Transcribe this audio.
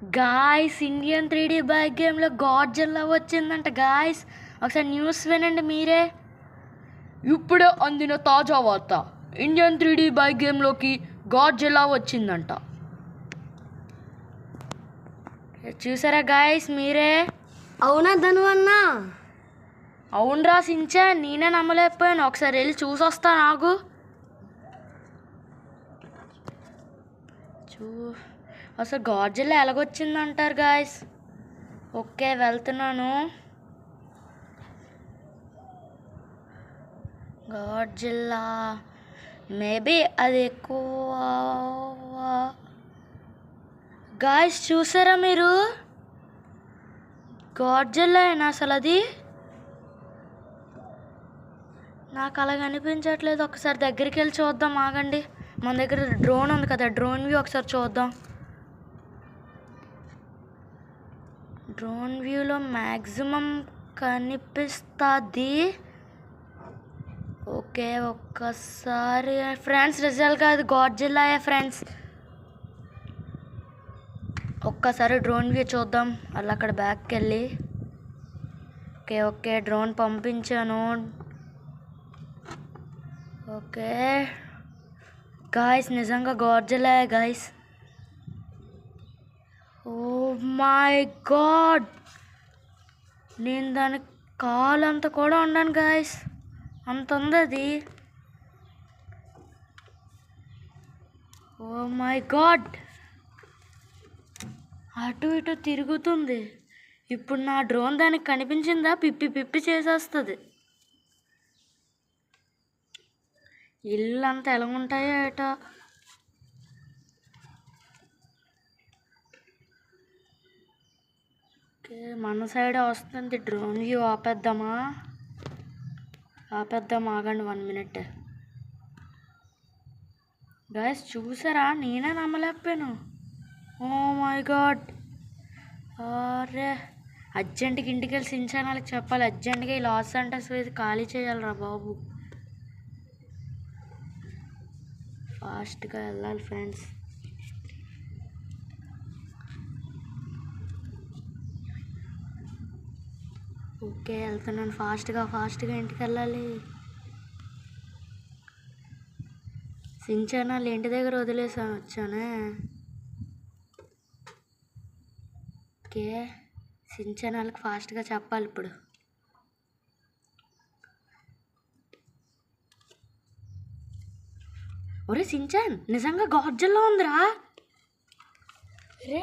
Guys Indian 3D bike గేమ్లో Godzilla వచ్చిందంట guys. ఒకసారి న్యూస్ వినండి మీరే. ఇప్పుడే అందిన తాజా వార్త, ఇండియన్ 3D బైక్ గేమ్లోకి గాడ్జిల్లా వచ్చిందంట. చూసారా గాయ్స్ మీరే? అవునా ధను అన్న? అవునరా సించా, నేనే నమ్మలేకపోయాను. ఒకసారి వెళ్ళి చూసొస్తా నాకు. అసలు గాడ్జిల్లా ఎలాగొచ్చిందంటారు గాయ్స్? ఓకే వెళ్తున్నాను. గాడ్జిల్లా మేబీ అది ఎక్కువ. గాయ్స్ చూసారా మీరు? గాడ్జిల్లా అయినా అసలు అది? నాకు అలాగ అనిపించట్లేదు. ఒకసారి దగ్గరికి వెళ్ళి చూద్దాం, ఆగండి. మన దగ్గర డ్రోన్ ఉంది కదా, డ్రోన్ వ్యూ ఒకసారి చూద్దాం. డ్రోన్ వ్యూలో మ్యాక్సిమం కనిపిస్తుంది. ఓకే ఒక్కసారి ఫ్రెండ్స్, రిజల్ట్ కాదు గాడ్జిల్లా ఫ్రెండ్స్. ఒక్కసారి డ్రోన్ వ్యూ చూద్దాం అలా అక్కడ బ్యాక్కి వెళ్ళి. ఓకే డ్రోన్ పంపించాను. ఓకే గాయ్స్, నిజంగా Godzilla guys. Oh my god, నేను దానికి కాలు అంత కూడా ఉన్నాను గాయ్స్, అంత ఉంది అది. ఓ మై గాడ్, అటు ఇటు తిరుగుతుంది. ఇప్పుడు నా డ్రోన్ దానికి కనిపించిందా పిప్పి పిప్పి చేసేస్తుంది. ఇల్లు అంతా ఎలా ఉంటాయో ఏటో. ఓకే మన సైడే వస్తుంది డ్రోన్ వ్యూ. ఆపేద్దామా? ఆగండి 1 minute. గాయస్ చూసారా? నేనే నమ్మలేకపోయాను. Oh my god. అరే అర్జెంటుగా ఇంటికి వెళ్ళి సించానాలకు చెప్పాలి, అర్జెంటుగా ఈ లాస్ సెంటర్స్ వేసి ఖాళీ చేయాలరా బాబు. ఫాస్ట్గా వెళ్ళాలి ఫ్రెండ్స్. ఓకే వెళ్తున్నాను ఫాస్ట్గా ఇంటికి వెళ్ళాలి. సించానాలు ఇంటి దగ్గర వదిలేసాను, వచ్చానే. ఓకే సించానాలకు ఫాస్ట్గా చెప్పాలి ఇప్పుడు. ఒరే సించాన్, నిజంగా గాడ్జిల్లా ఉందిరా. రే